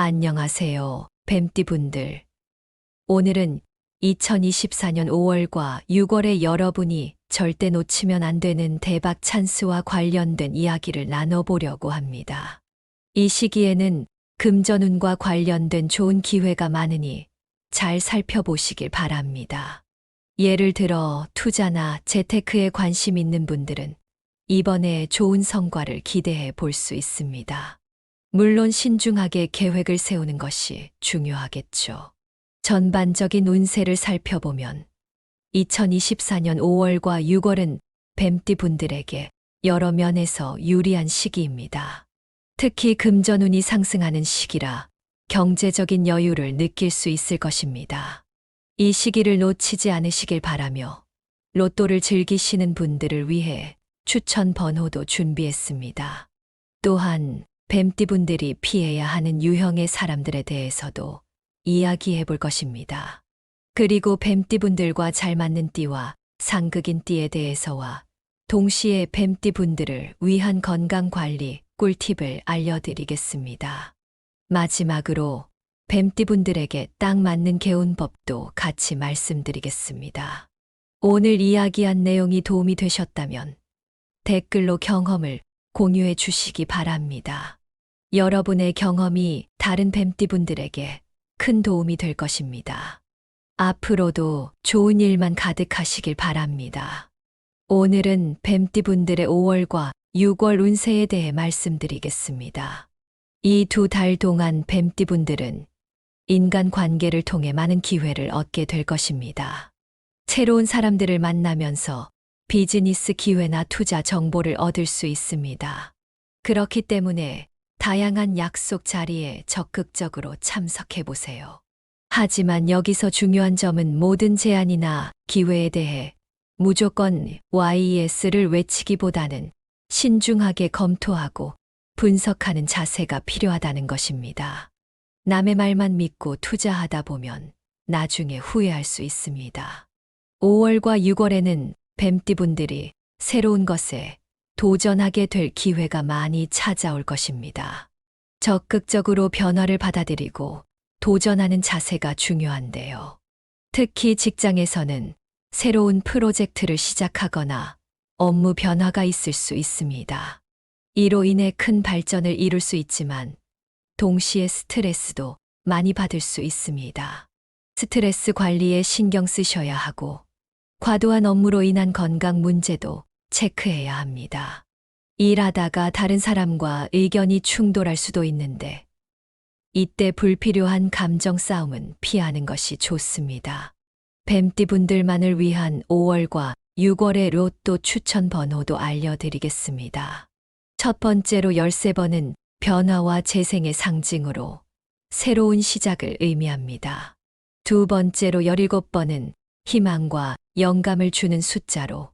안녕하세요, 뱀띠분들. 오늘은 2024년 5월과 6월에 여러분이 절대 놓치면 안 되는 대박 찬스와 관련된 이야기를 나눠보려고 합니다. 이 시기에는 금전운과 관련된 좋은 기회가 많으니 잘 살펴보시길 바랍니다. 예를 들어 투자나 재테크에 관심 있는 분들은 이번에 좋은 성과를 기대해 볼 수 있습니다. 물론 신중하게 계획을 세우는 것이 중요하겠죠. 전반적인 운세를 살펴보면 2024년 5월과 6월은 뱀띠 분들에게 여러 면에서 유리한 시기입니다. 특히 금전운이 상승하는 시기라 경제적인 여유를 느낄 수 있을 것입니다. 이 시기를 놓치지 않으시길 바라며 로또를 즐기시는 분들을 위해 추천 번호도 준비했습니다. 또한 뱀띠분들이 피해야 하는 유형의 사람들에 대해서도 이야기해 볼 것입니다. 그리고 뱀띠분들과 잘 맞는 띠와 상극인 띠에 대해서와 동시에 뱀띠분들을 위한 건강관리 꿀팁을 알려드리겠습니다. 마지막으로 뱀띠분들에게 딱 맞는 개운법도 같이 말씀드리겠습니다. 오늘 이야기한 내용이 도움이 되셨다면 댓글로 경험을 공유해 주시기 바랍니다. 여러분의 경험이 다른 뱀띠분들에게 큰 도움이 될 것입니다. 앞으로도 좋은 일만 가득하시길 바랍니다. 오늘은 뱀띠분들의 5월과 6월 운세에 대해 말씀드리겠습니다. 이 2달 동안 뱀띠분들은 인간관계를 통해 많은 기회를 얻게 될 것입니다. 새로운 사람들을 만나면서 비즈니스 기회나 투자 정보를 얻을 수 있습니다. 그렇기 때문에 다양한 약속 자리에 적극적으로 참석해 보세요. 하지만 여기서 중요한 점은 모든 제안이나 기회에 대해 무조건 YES를 외치기보다는 신중하게 검토하고 분석하는 자세가 필요하다는 것입니다. 남의 말만 믿고 투자하다 보면 나중에 후회할 수 있습니다. 5월과 6월에는 뱀띠분들이 새로운 것에 도전하게 될 기회가 많이 찾아올 것입니다. 적극적으로 변화를 받아들이고 도전하는 자세가 중요한데요. 특히 직장에서는 새로운 프로젝트를 시작하거나 업무 변화가 있을 수 있습니다. 이로 인해 큰 발전을 이룰 수 있지만 동시에 스트레스도 많이 받을 수 있습니다. 스트레스 관리에 신경 쓰셔야 하고 과도한 업무로 인한 건강 문제도 체크해야 합니다. 일하다가 다른 사람과 의견이 충돌할 수도 있는데 이때 불필요한 감정 싸움은 피하는 것이 좋습니다. 뱀띠분들만을 위한 5월과 6월의 로또 추천 번호도 알려드리겠습니다. 첫 번째로 13번은 변화와 재생의 상징으로 새로운 시작을 의미합니다. 두 번째로 17번은 희망과 영감을 주는 숫자로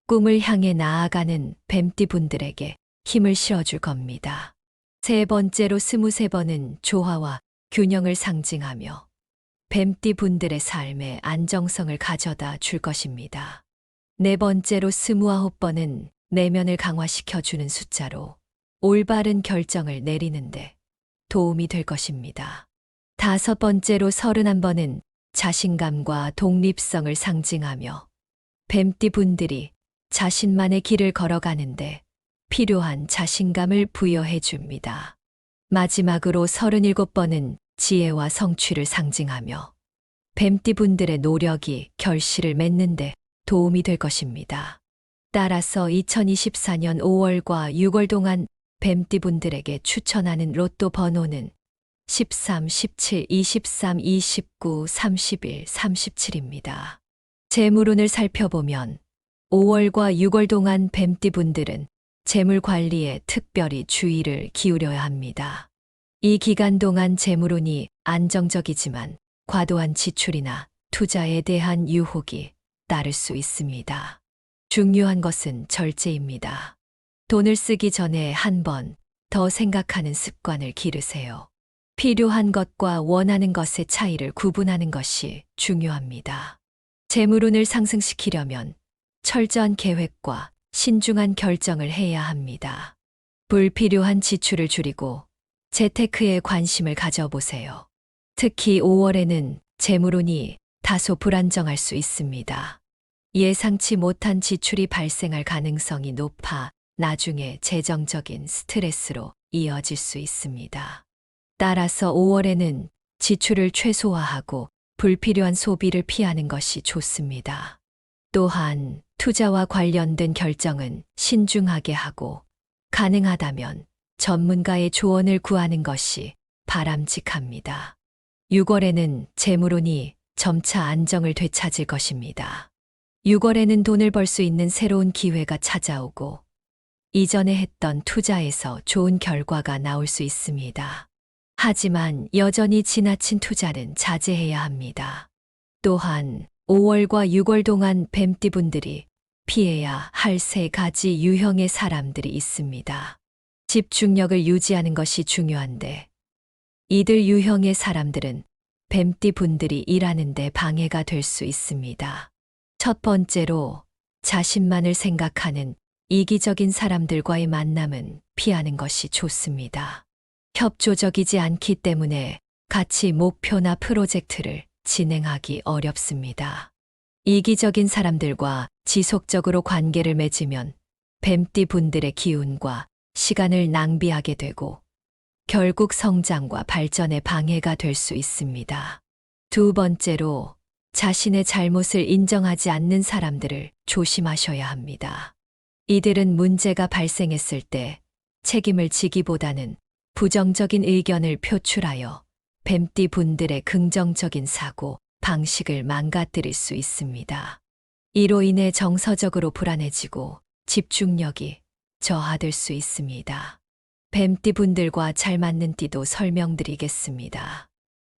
꿈을 향해 나아가는 뱀띠분들에게 힘을 실어줄 겁니다. 세 번째로 23번은 조화와 균형을 상징하며 뱀띠분들의 삶에 안정성을 가져다 줄 것입니다. 네 번째로 29번은 내면을 강화시켜주는 숫자로 올바른 결정을 내리는데 도움이 될 것입니다. 다섯 번째로 31번은 자신감과 독립성을 상징하며 뱀띠분들이 자신만의 길을 걸어가는데 필요한 자신감을 부여해 줍니다. 마지막으로 37번은 지혜와 성취를 상징하며 뱀띠분들의 노력이 결실을 맺는데 도움이 될 것입니다. 따라서 2024년 5월과 6월 동안 뱀띠분들에게 추천하는 로또 번호는 13, 17, 23, 29, 31, 37입니다. 재물운을 살펴보면 5월과 6월 동안 뱀띠분들은 재물 관리에 특별히 주의를 기울여야 합니다. 이 기간 동안 재물운이 안정적이지만 과도한 지출이나 투자에 대한 유혹이 따를 수 있습니다. 중요한 것은 절제입니다. 돈을 쓰기 전에 한 번 더 생각하는 습관을 기르세요. 필요한 것과 원하는 것의 차이를 구분하는 것이 중요합니다. 재물운을 상승시키려면 철저한 계획과 신중한 결정을 해야 합니다. 불필요한 지출을 줄이고 재테크에 관심을 가져보세요. 특히 5월에는 재물운이 다소 불안정할 수 있습니다. 예상치 못한 지출이 발생할 가능성이 높아 나중에 재정적인 스트레스로 이어질 수 있습니다. 따라서 5월에는 지출을 최소화하고 불필요한 소비를 피하는 것이 좋습니다. 또한 투자와 관련된 결정은 신중하게 하고 가능하다면 전문가의 조언을 구하는 것이 바람직합니다. 6월에는 재물운이 점차 안정을 되찾을 것입니다. 6월에는 돈을 벌 수 있는 새로운 기회가 찾아오고 이전에 했던 투자에서 좋은 결과가 나올 수 있습니다. 하지만 여전히 지나친 투자는 자제해야 합니다. 또한 5월과 6월 동안 뱀띠분들이 피해야 할 3가지 유형의 사람들이 있습니다. 집중력을 유지하는 것이 중요한데 이들 유형의 사람들은 뱀띠분들이 일하는데 방해가 될 수 있습니다. 첫 번째로 자신만을 생각하는 이기적인 사람들과의 만남은 피하는 것이 좋습니다. 협조적이지 않기 때문에 같이 목표나 프로젝트를 진행하기 어렵습니다. 이기적인 사람들과 지속적으로 관계를 맺으면 뱀띠 분들의 기운과 시간을 낭비하게 되고 결국 성장과 발전에 방해가 될 수 있습니다. 두 번째로 자신의 잘못을 인정하지 않는 사람들을 조심하셔야 합니다. 이들은 문제가 발생했을 때 책임을 지기보다는 부정적인 의견을 표출하여 뱀띠 분들의 긍정적인 사고 방식을 망가뜨릴 수 있습니다. 이로 인해 정서적으로 불안해지고 집중력이 저하될 수 있습니다. 뱀띠 분들과 잘 맞는 띠도 설명드리겠습니다.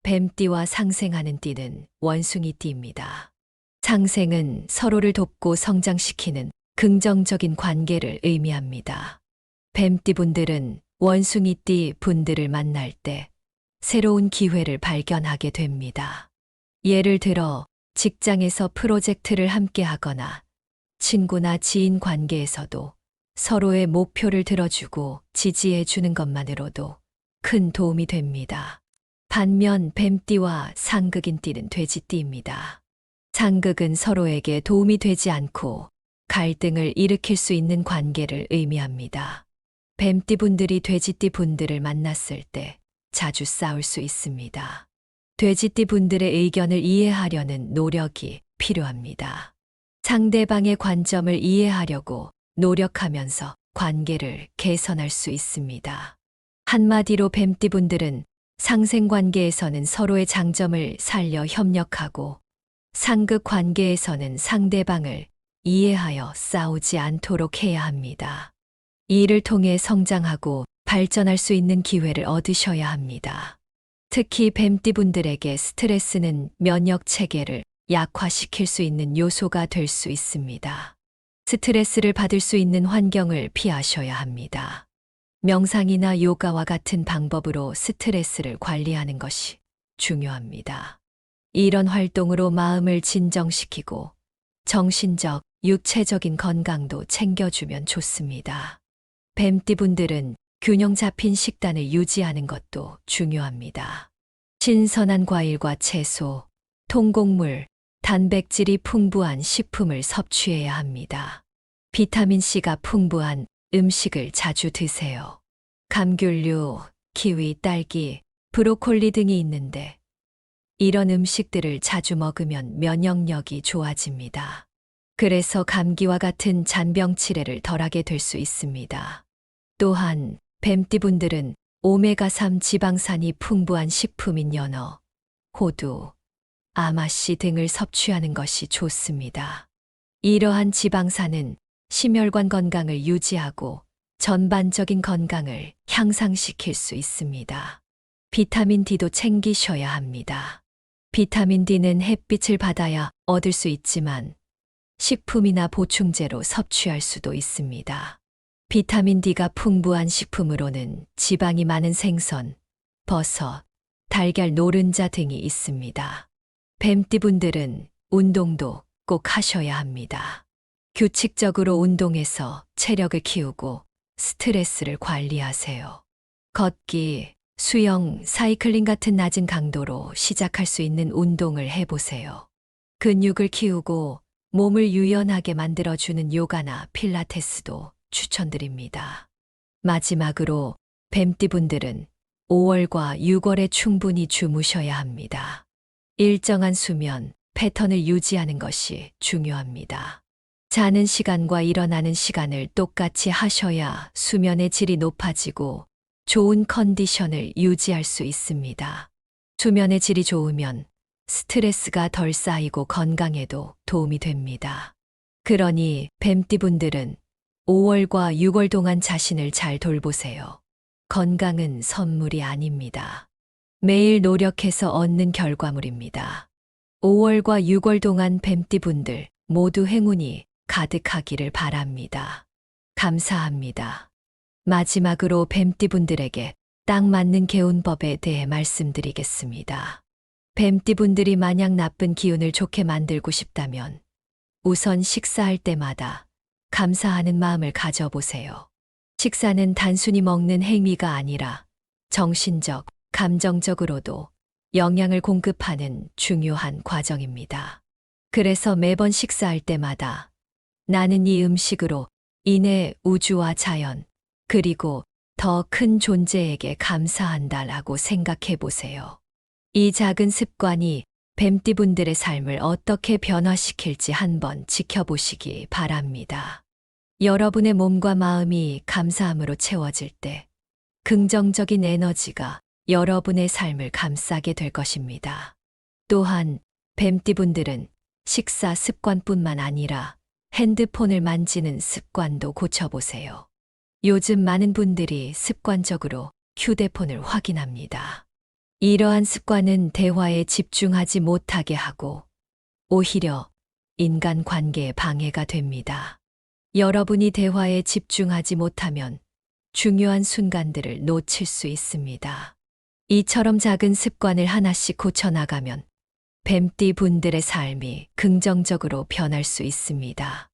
뱀띠와 상생하는 띠는 원숭이 띠입니다. 상생은 서로를 돕고 성장시키는 긍정적인 관계를 의미합니다. 뱀띠 분들은 원숭이 띠 분들을 만날 때 새로운 기회를 발견하게 됩니다. 예를 들어 직장에서 프로젝트를 함께 하거나 친구나 지인 관계에서도 서로의 목표를 들어주고 지지해 주는 것만으로도 큰 도움이 됩니다. 반면 뱀띠와 상극인 띠는 돼지띠입니다. 상극은 서로에게 도움이 되지 않고 갈등을 일으킬 수 있는 관계를 의미합니다. 뱀띠 분들이 돼지띠 분들을 만났을 때 자주 싸울 수 있습니다. 돼지띠 분들의 의견을 이해하려는 노력이 필요합니다. 상대방의 관점을 이해하려고 노력하면서 관계를 개선할 수 있습니다. 한마디로 뱀띠 분들은 상생 관계에서는 서로의 장점을 살려 협력하고 상극 관계에서는 상대방을 이해하여 싸우지 않도록 해야 합니다. 이를 통해 성장하고 발전할 수 있는 기회를 얻으셔야 합니다. 특히 뱀띠 분들에게 스트레스는 면역 체계를 약화시킬 수 있는 요소가 될 수 있습니다. 스트레스를 받을 수 있는 환경을 피하셔야 합니다. 명상이나 요가와 같은 방법으로 스트레스를 관리하는 것이 중요합니다. 이런 활동으로 마음을 진정시키고 정신적, 육체적인 건강도 챙겨주면 좋습니다. 뱀띠 분들은 균형 잡힌 식단을 유지하는 것도 중요합니다. 신선한 과일과 채소, 통곡물, 단백질이 풍부한 식품을 섭취해야 합니다. 비타민C가 풍부한 음식을 자주 드세요. 감귤류, 키위, 딸기, 브로콜리 등이 있는데 이런 음식들을 자주 먹으면 면역력이 좋아집니다. 그래서 감기와 같은 잔병 치레를 덜하게 될 수 있습니다. 또한 뱀띠 분들은 오메가3 지방산이 풍부한 식품인 연어, 호두, 아마씨 등을 섭취하는 것이 좋습니다. 이러한 지방산은 심혈관 건강을 유지하고 전반적인 건강을 향상시킬 수 있습니다. 비타민 D도 챙기셔야 합니다. 비타민 D는 햇빛을 받아야 얻을 수 있지만 식품이나 보충제로 섭취할 수도 있습니다. 비타민 D가 풍부한 식품으로는 지방이 많은 생선, 버섯, 달걀, 노른자 등이 있습니다. 뱀띠 분들은 운동도 꼭 하셔야 합니다. 규칙적으로 운동해서 체력을 키우고 스트레스를 관리하세요. 걷기, 수영, 사이클링 같은 낮은 강도로 시작할 수 있는 운동을 해보세요. 근육을 키우고 몸을 유연하게 만들어주는 요가나 필라테스도 추천드립니다. 마지막으로 뱀띠분들은 5월과 6월에 충분히 주무셔야 합니다. 일정한 수면 패턴을 유지하는 것이 중요합니다. 자는 시간과 일어나는 시간을 똑같이 하셔야 수면의 질이 높아지고 좋은 컨디션을 유지할 수 있습니다. 수면의 질이 좋으면 스트레스가 덜 쌓이고 건강에도 도움이 됩니다. 그러니 뱀띠분들은 5월과 6월 동안 자신을 잘 돌보세요. 건강은 선물이 아닙니다. 매일 노력해서 얻는 결과물입니다. 5월과 6월 동안 뱀띠분들 모두 행운이 가득하기를 바랍니다. 감사합니다. 마지막으로 뱀띠분들에게 딱 맞는 개운법에 대해 말씀드리겠습니다. 뱀띠분들이 만약 나쁜 기운을 좋게 만들고 싶다면 우선 식사할 때마다 감사하는 마음을 가져보세요. 식사는 단순히 먹는 행위가 아니라 정신적, 감정적으로도 영양을 공급하는 중요한 과정입니다. 그래서 매번 식사할 때마다 나는 이 음식으로 인해 우주와 자연, 그리고 더 큰 존재에게 감사한다라고 생각해 보세요. 이 작은 습관이 뱀띠분들의 삶을 어떻게 변화시킬지 한번 지켜보시기 바랍니다. 여러분의 몸과 마음이 감사함으로 채워질 때 긍정적인 에너지가 여러분의 삶을 감싸게 될 것입니다. 또한 뱀띠분들은 식사 습관뿐만 아니라 핸드폰을 만지는 습관도 고쳐보세요. 요즘 많은 분들이 습관적으로 휴대폰을 확인합니다. 이러한 습관은 대화에 집중하지 못하게 하고 오히려 인간 관계에 방해가 됩니다. 여러분이 대화에 집중하지 못하면 중요한 순간들을 놓칠 수 있습니다. 이처럼 작은 습관을 하나씩 고쳐나가면 뱀띠 분들의 삶이 긍정적으로 변할 수 있습니다.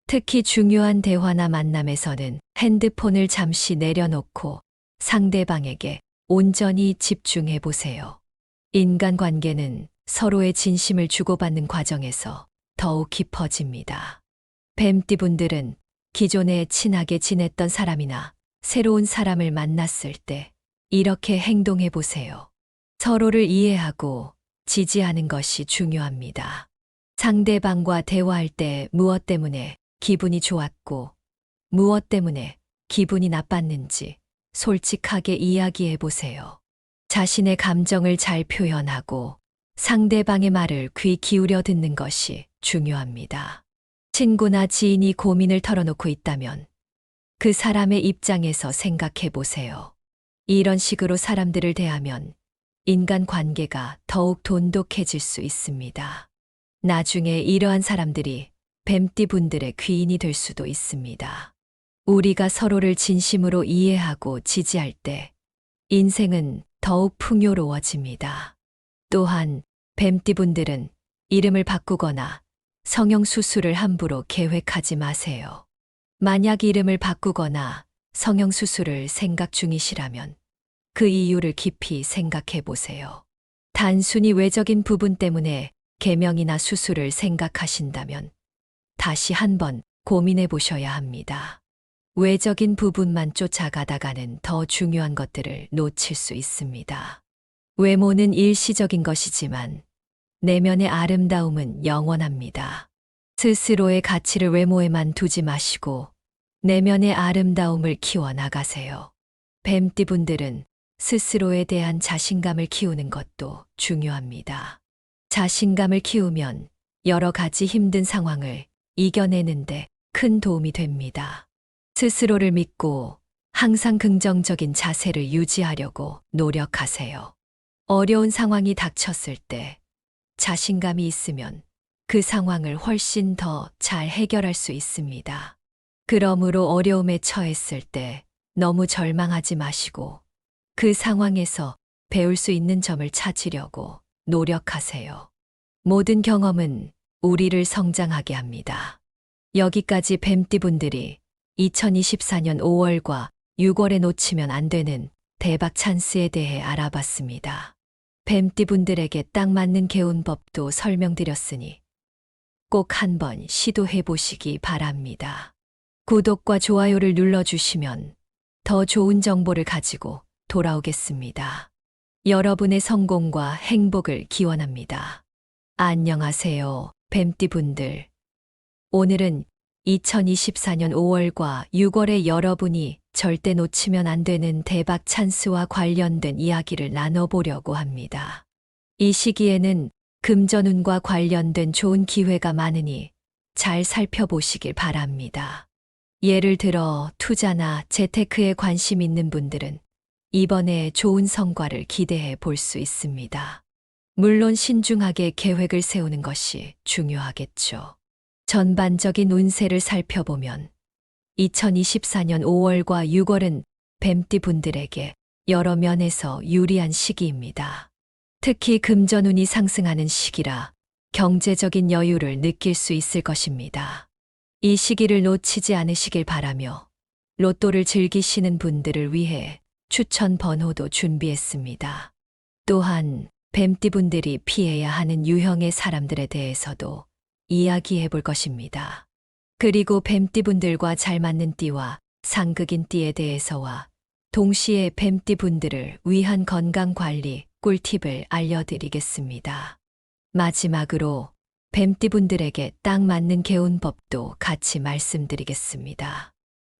특히 중요한 대화나 만남에서는 핸드폰을 잠시 내려놓고 상대방에게 온전히 집중해 보세요. 인간관계는 서로의 진심을 주고받는 과정에서 더욱 깊어집니다. 뱀띠분들은 기존에 친하게 지냈던 사람이나 새로운 사람을 만났을 때 이렇게 행동해 보세요. 서로를 이해하고 지지하는 것이 중요합니다. 상대방과 대화할 때 무엇 때문에 기분이 좋았고 무엇 때문에 기분이 나빴는지 솔직하게 이야기해 보세요. 자신의 감정을 잘 표현하고 상대방의 말을 귀 기울여 듣는 것이 중요합니다. 친구나 지인이 고민을 털어놓고 있다면 그 사람의 입장에서 생각해 보세요. 이런 식으로 사람들을 대하면 인간 관계가 더욱 돈독해질 수 있습니다. 나중에 이러한 사람들이 뱀띠 분들의 귀인이 될 수도 있습니다. 우리가 서로를 진심으로 이해하고 지지할 때 인생은 더욱 풍요로워집니다. 또한 뱀띠 분들은 이름을 바꾸거나 성형 수술을 함부로 계획하지 마세요. 만약 이름을 바꾸거나 성형 수술을 생각 중이시라면 그 이유를 깊이 생각해 보세요. 단순히 외적인 부분 때문에 개명이나 수술을 생각하신다면 다시 한번 고민해 보셔야 합니다. 외적인 부분만 쫓아가다가는 더 중요한 것들을 놓칠 수 있습니다. 외모는 일시적인 것이지만 내면의 아름다움은 영원합니다. 스스로의 가치를 외모에만 두지 마시고 내면의 아름다움을 키워나가세요. 뱀띠분들은 스스로에 대한 자신감을 키우는 것도 중요합니다. 자신감을 키우면 여러 가지 힘든 상황을 이겨내는데 큰 도움이 됩니다. 스스로를 믿고 항상 긍정적인 자세를 유지하려고 노력하세요. 어려운 상황이 닥쳤을 때 자신감이 있으면 그 상황을 훨씬 더 잘 해결할 수 있습니다. 그러므로 어려움에 처했을 때 너무 절망하지 마시고 그 상황에서 배울 수 있는 점을 찾으려고 노력하세요. 모든 경험은 우리를 성장하게 합니다. 여기까지 뱀띠분들이 2024년 5월과 6월에 놓치면 안 되는 대박 찬스에 대해 알아봤습니다. 뱀띠분들에게 딱 맞는 개운법도 설명드렸으니 꼭 한번 시도해 보시기 바랍니다. 구독과 좋아요를 눌러주시면 더 좋은 정보를 가지고 돌아오겠습니다. 여러분의 성공과 행복을 기원합니다. 안녕하세요, 뱀띠분들. 오늘은 2024년 5월과 6월에 여러분이 절대 놓치면 안 되는 대박 찬스와 관련된 이야기를 나눠보려고 합니다. 이 시기에는 금전운과 관련된 좋은 기회가 많으니 잘 살펴보시길 바랍니다. 예를 들어 투자나 재테크에 관심 있는 분들은 이번에 좋은 성과를 기대해 볼 수 있습니다. 물론 신중하게 계획을 세우는 것이 중요하겠죠. 전반적인 운세를 살펴보면 2024년 5월과 6월은 뱀띠 분들에게 여러 면에서 유리한 시기입니다. 특히 금전운이 상승하는 시기라 경제적인 여유를 느낄 수 있을 것입니다. 이 시기를 놓치지 않으시길 바라며 로또를 즐기시는 분들을 위해 추천 번호도 준비했습니다. 또한 뱀띠 분들이 피해야 하는 유형의 사람들에 대해서도 이야기해 볼 것입니다. 그리고 뱀띠 분들과 잘 맞는 띠와 상극인 띠에 대해서와 동시에 뱀띠 분들을 위한 건강관리 꿀팁을 알려드리겠습니다. 마지막으로 뱀띠 분들에게 딱 맞는 개운법도 같이 말씀드리겠습니다.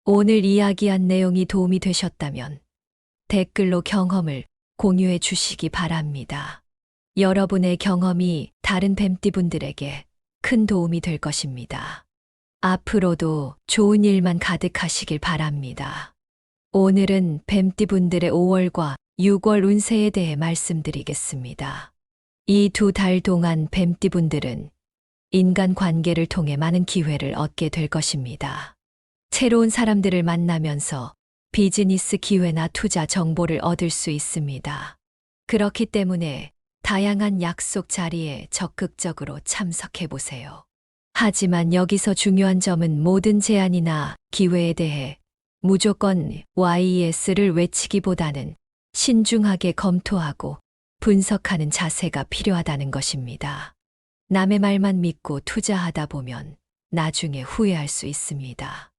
오늘 이야기한 내용이 도움이 되셨다면 댓글로 경험을 공유해 주시기 바랍니다. 여러분의 경험이 다른 뱀띠 분들에게 큰 도움이 될 것입니다. 앞으로도 좋은 일만 가득하시길 바랍니다. 오늘은 뱀띠 분들의 5월과 6월 운세에 대해 말씀드리겠습니다. 이 2달 동안 뱀띠 분들은 인간 관계를 통해 많은 기회를 얻게 될 것입니다. 새로운 사람들을 만나면서 비즈니스 기회나 투자 정보를 얻을 수 있습니다. 그렇기 때문에 다양한 약속 자리에 적극적으로 참석해 보세요. 하지만 여기서 중요한 점은 모든 제안이나 기회에 대해 무조건 YES를 외치기보다는 신중하게 검토하고 분석하는 자세가 필요하다는 것입니다. 남의 말만 믿고 투자하다 보면 나중에 후회할 수 있습니다.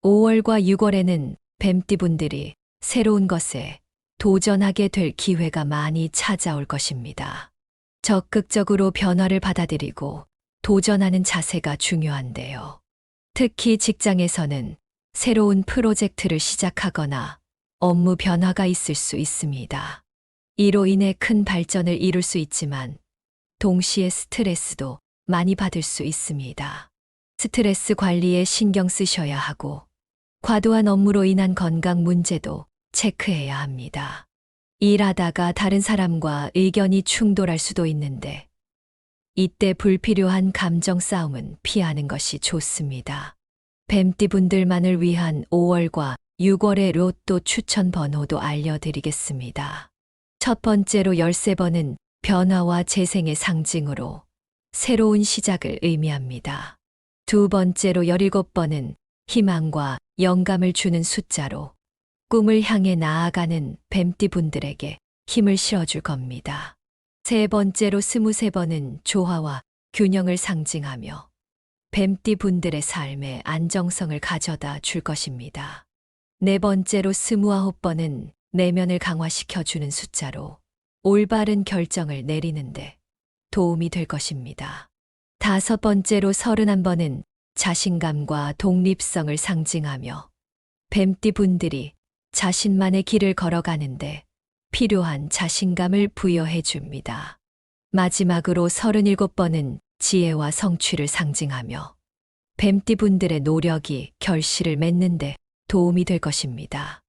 5월과 6월에는 뱀띠 분들이 새로운 것에 도전하게 될 기회가 많이 찾아올 것입니다. 적극적으로 변화를 받아들이고 도전하는 자세가 중요한데요. 특히 직장에서는 새로운 프로젝트를 시작하거나 업무 변화가 있을 수 있습니다. 이로 인해 큰 발전을 이룰 수 있지만 동시에 스트레스도 많이 받을 수 있습니다. 스트레스 관리에 신경 쓰셔야 하고 과도한 업무로 인한 건강 문제도 체크해야 합니다. 일하다가 다른 사람과 의견이 충돌할 수도 있는데 이때 불필요한 감정 싸움은 피하는 것이 좋습니다. 뱀띠 분들만을 위한 5월과 6월의 로또 추천 번호도 알려드리겠습니다. 첫 번째로 13번은 변화와 재생의 상징으로 새로운 시작을 의미합니다. 두 번째로 17번은 희망과 영감을 주는 숫자로 꿈을 향해 나아가는 뱀띠 분들에게 힘을 실어줄 겁니다. 세 번째로 23번은 조화와 균형을 상징하며 뱀띠 분들의 삶에 안정성을 가져다 줄 것입니다. 네 번째로 29번은 내면을 강화시켜주는 숫자로 올바른 결정을 내리는데 도움이 될 것입니다. 다섯 번째로 31번은 자신감과 독립성을 상징하며 뱀띠 분들이 자신만의 길을 걸어가는데 필요한 자신감을 부여해 줍니다. 마지막으로 37번은 지혜와 성취를 상징하며 뱀띠 분들의 노력이 결실을 맺는데 도움이 될 것입니다.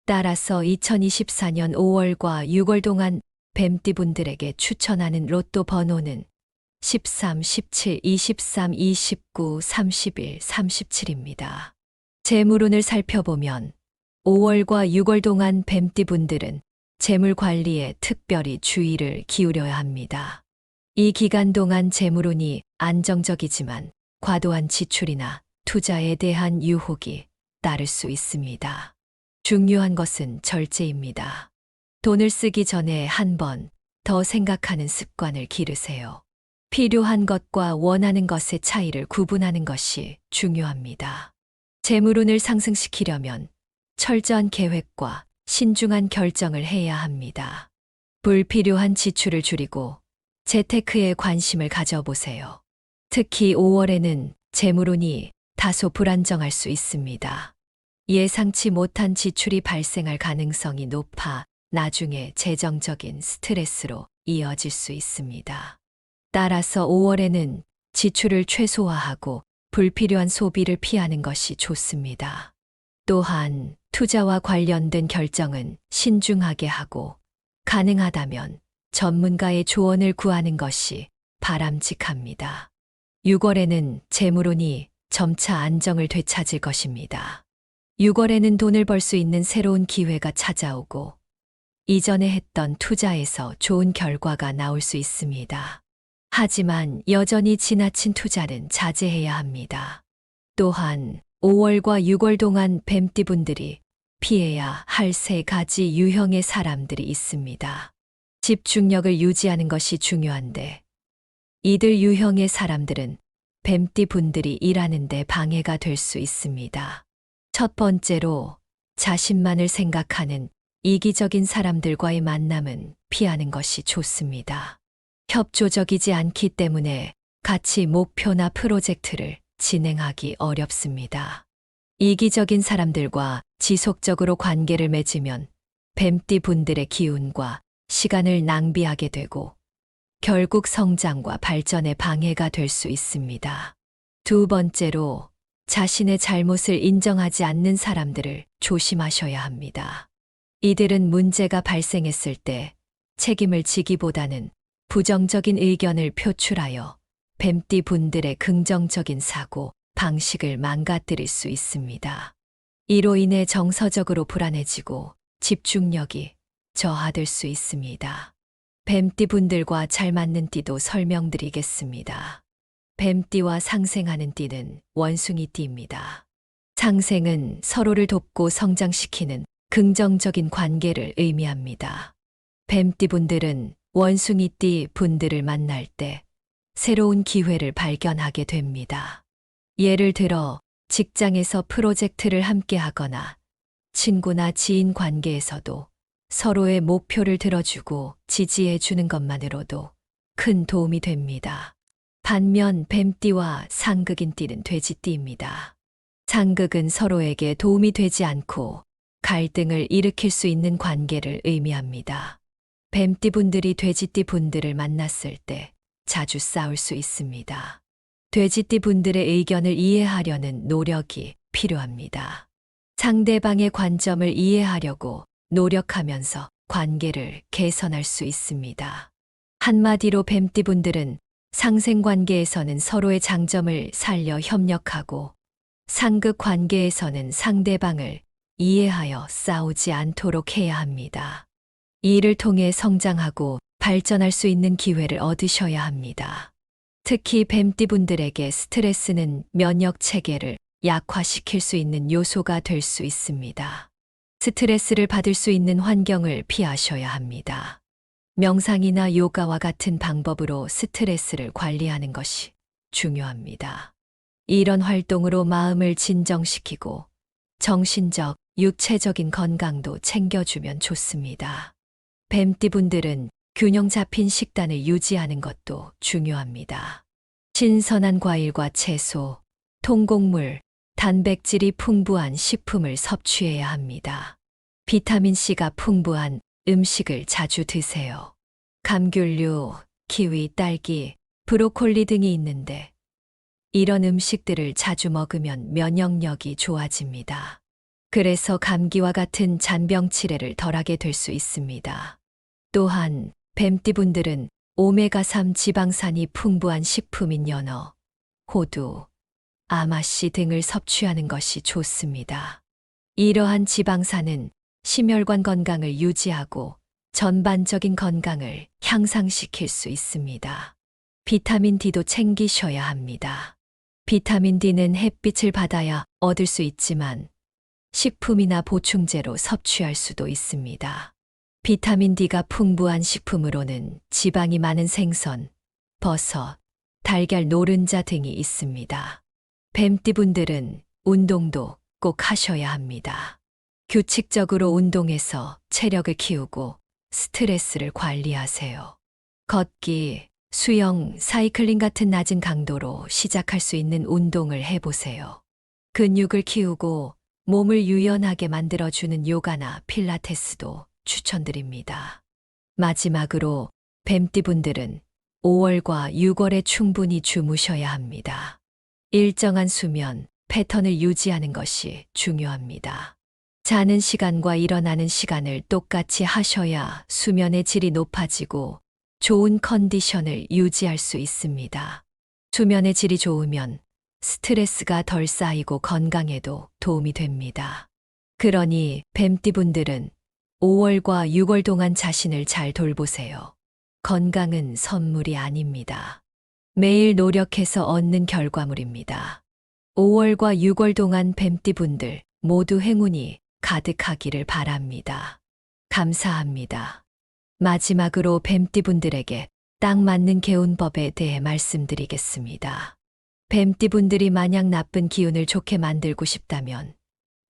따라서 2024년 5월과 6월 동안 뱀띠 분들에게 추천하는 로또 번호는 13, 17, 23, 29, 31, 37입니다. 재물운을 살펴보면 5월과 6월 동안 뱀띠 분들은 재물 관리에 특별히 주의를 기울여야 합니다. 이 기간 동안 재물운이 안정적이지만 과도한 지출이나 투자에 대한 유혹이 따를 수 있습니다. 중요한 것은 절제입니다. 돈을 쓰기 전에 한 번 더 생각하는 습관을 기르세요. 필요한 것과 원하는 것의 차이를 구분하는 것이 중요합니다. 재물운을 상승시키려면 철저한 계획과 신중한 결정을 해야 합니다. 불필요한 지출을 줄이고 재테크에 관심을 가져보세요. 특히 5월에는 재물운이 다소 불안정할 수 있습니다. 예상치 못한 지출이 발생할 가능성이 높아 나중에 재정적인 스트레스로 이어질 수 있습니다. 따라서 5월에는 지출을 최소화하고 불필요한 소비를 피하는 것이 좋습니다. 또한 투자와 관련된 결정은 신중하게 하고 가능하다면 전문가의 조언을 구하는 것이 바람직합니다. 6월에는 재물운이 점차 안정을 되찾을 것입니다. 6월에는 돈을 벌 수 있는 새로운 기회가 찾아오고 이전에 했던 투자에서 좋은 결과가 나올 수 있습니다. 하지만 여전히 지나친 투자는 자제해야 합니다. 또한 5월과 6월 동안 뱀띠분들이 피해야 할 3가지 유형의 사람들이 있습니다. 집중력을 유지하는 것이 중요한데 이들 유형의 사람들은 뱀띠분들이 일하는 데 방해가 될 수 있습니다. 첫 번째로 자신만을 생각하는 이기적인 사람들과의 만남은 피하는 것이 좋습니다. 협조적이지 않기 때문에 같이 목표나 프로젝트를 진행하기 어렵습니다. 이기적인 사람들과 지속적으로 관계를 맺으면 뱀띠 분들의 기운과 시간을 낭비하게 되고 결국 성장과 발전에 방해가 될 수 있습니다. 두 번째로 자신의 잘못을 인정하지 않는 사람들을 조심하셔야 합니다. 이들은 문제가 발생했을 때 책임을 지기보다는 부정적인 의견을 표출하여 뱀띠 분들의 긍정적인 사고, 방식을 망가뜨릴 수 있습니다. 이로 인해 정서적으로 불안해지고 집중력이 저하될 수 있습니다. 뱀띠 분들과 잘 맞는 띠도 설명드리겠습니다. 뱀띠와 상생하는 띠는 원숭이 띠입니다. 상생은 서로를 돕고 성장시키는 긍정적인 관계를 의미합니다. 뱀띠 분들은 원숭이 띠 분들을 만날 때 새로운 기회를 발견하게 됩니다. 예를 들어 직장에서 프로젝트를 함께 하거나 친구나 지인 관계에서도 서로의 목표를 들어주고 지지해 주는 것만으로도 큰 도움이 됩니다. 반면 뱀띠와 상극인 띠는 돼지띠입니다. 상극은 서로에게 도움이 되지 않고 갈등을 일으킬 수 있는 관계를 의미합니다. 뱀띠 분들이 돼지띠 분들을 만났을 때 자주 싸울 수 있습니다. 돼지띠 분들의 의견을 이해하려는 노력이 필요합니다. 상대방의 관점을 이해하려고 노력하면서 관계를 개선할 수 있습니다. 한마디로 뱀띠 분들은 상생 관계에서는 서로의 장점을 살려 협력하고 상극 관계에서는 상대방을 이해하여 싸우지 않도록 해야 합니다. 이를 통해 성장하고 발전할 수 있는 기회를 얻으셔야 합니다. 특히 뱀띠 분들에게 스트레스는 면역 체계를 약화시킬 수 있는 요소가 될 수 있습니다. 스트레스를 받을 수 있는 환경을 피하셔야 합니다. 명상이나 요가와 같은 방법으로 스트레스를 관리하는 것이 중요합니다. 이런 활동으로 마음을 진정시키고 정신적, 육체적인 건강도 챙겨주면 좋습니다. 뱀띠 분들은 균형 잡힌 식단을 유지하는 것도 중요합니다. 신선한 과일과 채소, 통곡물, 단백질이 풍부한 식품을 섭취해야 합니다. 비타민C가 풍부한 음식을 자주 드세요. 감귤류, 키위, 딸기, 브로콜리 등이 있는데 이런 음식들을 자주 먹으면 면역력이 좋아집니다. 그래서 감기와 같은 잔병 치레를 덜하게 될 수 있습니다. 또한 뱀띠 분들은 오메가3 지방산이 풍부한 식품인 연어, 호두, 아마씨 등을 섭취하는 것이 좋습니다. 이러한 지방산은 심혈관 건강을 유지하고 전반적인 건강을 향상시킬 수 있습니다. 비타민 D도 챙기셔야 합니다. 비타민 D는 햇빛을 받아야 얻을 수 있지만 식품이나 보충제로 섭취할 수도 있습니다. 비타민 D가 풍부한 식품으로는 지방이 많은 생선, 버섯, 달걀, 노른자 등이 있습니다. 뱀띠분들은 운동도 꼭 하셔야 합니다. 규칙적으로 운동해서 체력을 키우고 스트레스를 관리하세요. 걷기, 수영, 사이클링 같은 낮은 강도로 시작할 수 있는 운동을 해보세요. 근육을 키우고 몸을 유연하게 만들어주는 요가나 필라테스도 추천드립니다. 마지막으로 뱀띠분들은 5월과 6월에 충분히 주무셔야 합니다. 일정한 수면 패턴을 유지하는 것이 중요합니다. 자는 시간과 일어나는 시간을 똑같이 하셔야 수면의 질이 높아지고 좋은 컨디션을 유지할 수 있습니다. 수면의 질이 좋으면 스트레스가 덜 쌓이고 건강에도 도움이 됩니다. 그러니 뱀띠분들은 5월과 6월 동안 자신을 잘 돌보세요. 건강은 선물이 아닙니다. 매일 노력해서 얻는 결과물입니다. 5월과 6월 동안 뱀띠분들 모두 행운이 가득하기를 바랍니다. 감사합니다. 마지막으로 뱀띠분들에게 딱 맞는 개운법에 대해 말씀드리겠습니다. 뱀띠분들이 만약 나쁜 기운을 좋게 만들고 싶다면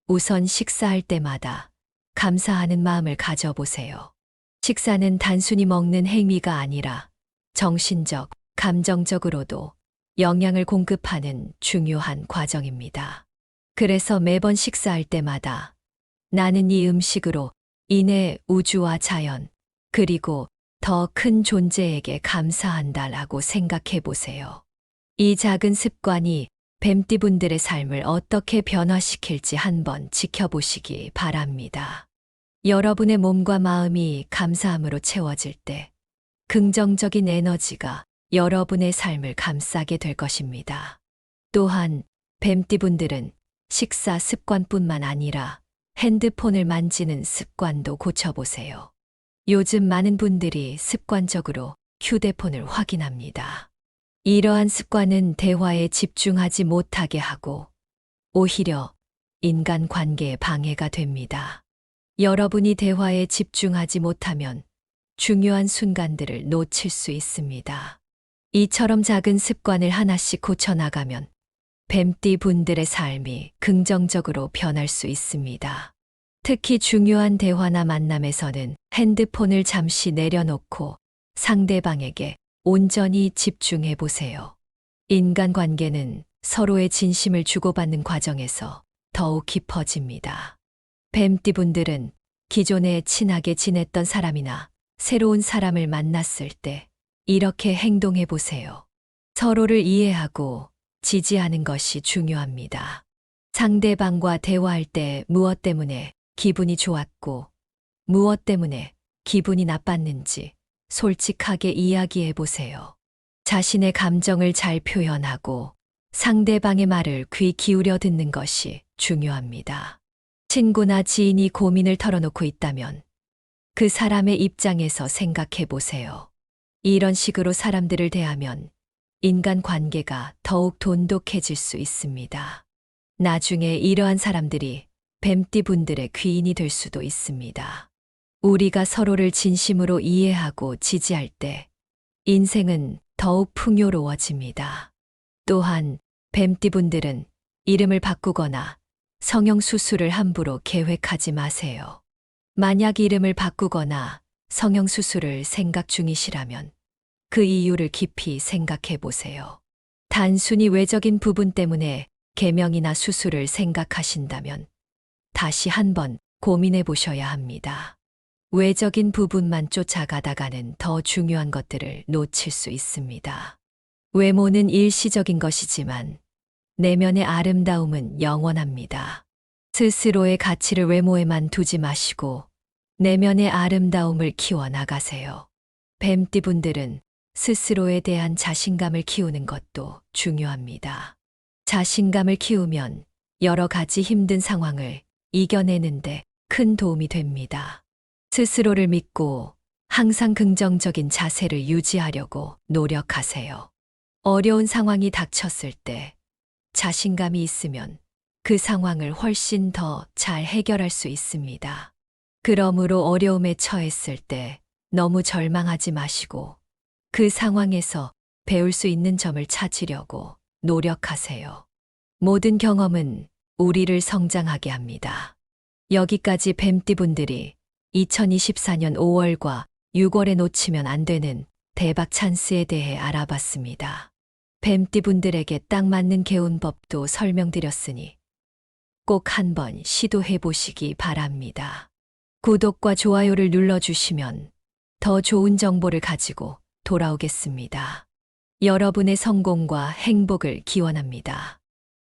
우선 식사할 때마다 감사하는 마음을 가져보세요. 식사는 단순히 먹는 행위가 아니라 정신적, 감정적으로도 영양을 공급하는 중요한 과정입니다. 그래서 매번 식사할 때마다 나는 이 음식으로 인해 우주와 자연, 그리고 더 큰 존재에게 감사한다라고 생각해 보세요. 이 작은 습관이 뱀띠분들의 삶을 어떻게 변화시킬지 한번 지켜보시기 바랍니다. 여러분의 몸과 마음이 감사함으로 채워질 때 긍정적인 에너지가 여러분의 삶을 감싸게 될 것입니다. 또한 뱀띠분들은 식사 습관뿐만 아니라 핸드폰을 만지는 습관도 고쳐보세요. 요즘 많은 분들이 습관적으로 휴대폰을 확인합니다. 이러한 습관은 대화에 집중하지 못하게 하고 오히려 인간 관계에 방해가 됩니다. 여러분이 대화에 집중하지 못하면 중요한 순간들을 놓칠 수 있습니다. 이처럼 작은 습관을 하나씩 고쳐나가면 뱀띠 분들의 삶이 긍정적으로 변할 수 있습니다. 특히 중요한 대화나 만남에서는 핸드폰을 잠시 내려놓고 상대방에게 온전히 집중해 보세요. 인간관계는 서로의 진심을 주고받는 과정에서 더욱 깊어집니다. 뱀띠분들은 기존에 친하게 지냈던 사람이나 새로운 사람을 만났을 때 이렇게 행동해 보세요. 서로를 이해하고 지지하는 것이 중요합니다. 상대방과 대화할 때 무엇 때문에 기분이 좋았고 무엇 때문에 기분이 나빴는지 솔직하게 이야기해 보세요. 자신의 감정을 잘 표현하고 상대방의 말을 귀 기울여 듣는 것이 중요합니다. 친구나 지인이 고민을 털어놓고 있다면 그 사람의 입장에서 생각해 보세요. 이런 식으로 사람들을 대하면 인간 관계가 더욱 돈독해질 수 있습니다. 나중에 이러한 사람들이 뱀띠 분들의 귀인이 될 수도 있습니다. 우리가 서로를 진심으로 이해하고 지지할 때 인생은 더욱 풍요로워집니다. 또한 뱀띠 분들은 이름을 바꾸거나 성형 수술을 함부로 계획하지 마세요. 만약 이름을 바꾸거나 성형 수술을 생각 중이시라면 그 이유를 깊이 생각해 보세요. 단순히 외적인 부분 때문에 개명이나 수술을 생각하신다면 다시 한번 고민해 보셔야 합니다. 외적인 부분만 쫓아가다가는 더 중요한 것들을 놓칠 수 있습니다. 외모는 일시적인 것이지만 내면의 아름다움은 영원합니다. 스스로의 가치를 외모에만 두지 마시고 내면의 아름다움을 키워나가세요. 뱀띠분들은 스스로에 대한 자신감을 키우는 것도 중요합니다. 자신감을 키우면 여러 가지 힘든 상황을 이겨내는데 큰 도움이 됩니다. 스스로를 믿고 항상 긍정적인 자세를 유지하려고 노력하세요. 어려운 상황이 닥쳤을 때 자신감이 있으면 그 상황을 훨씬 더 잘 해결할 수 있습니다. 그러므로 어려움에 처했을 때 너무 절망하지 마시고 그 상황에서 배울 수 있는 점을 찾으려고 노력하세요. 모든 경험은 우리를 성장하게 합니다. 여기까지 뱀띠분들이 2024년 5월과 6월에 놓치면 안 되는 대박 찬스에 대해 알아봤습니다. 뱀띠분들에게 딱 맞는 개운법도 설명드렸으니 꼭 한번 시도해 보시기 바랍니다. 구독과 좋아요를 눌러주시면 더 좋은 정보를 가지고 돌아오겠습니다. 여러분의 성공과 행복을 기원합니다.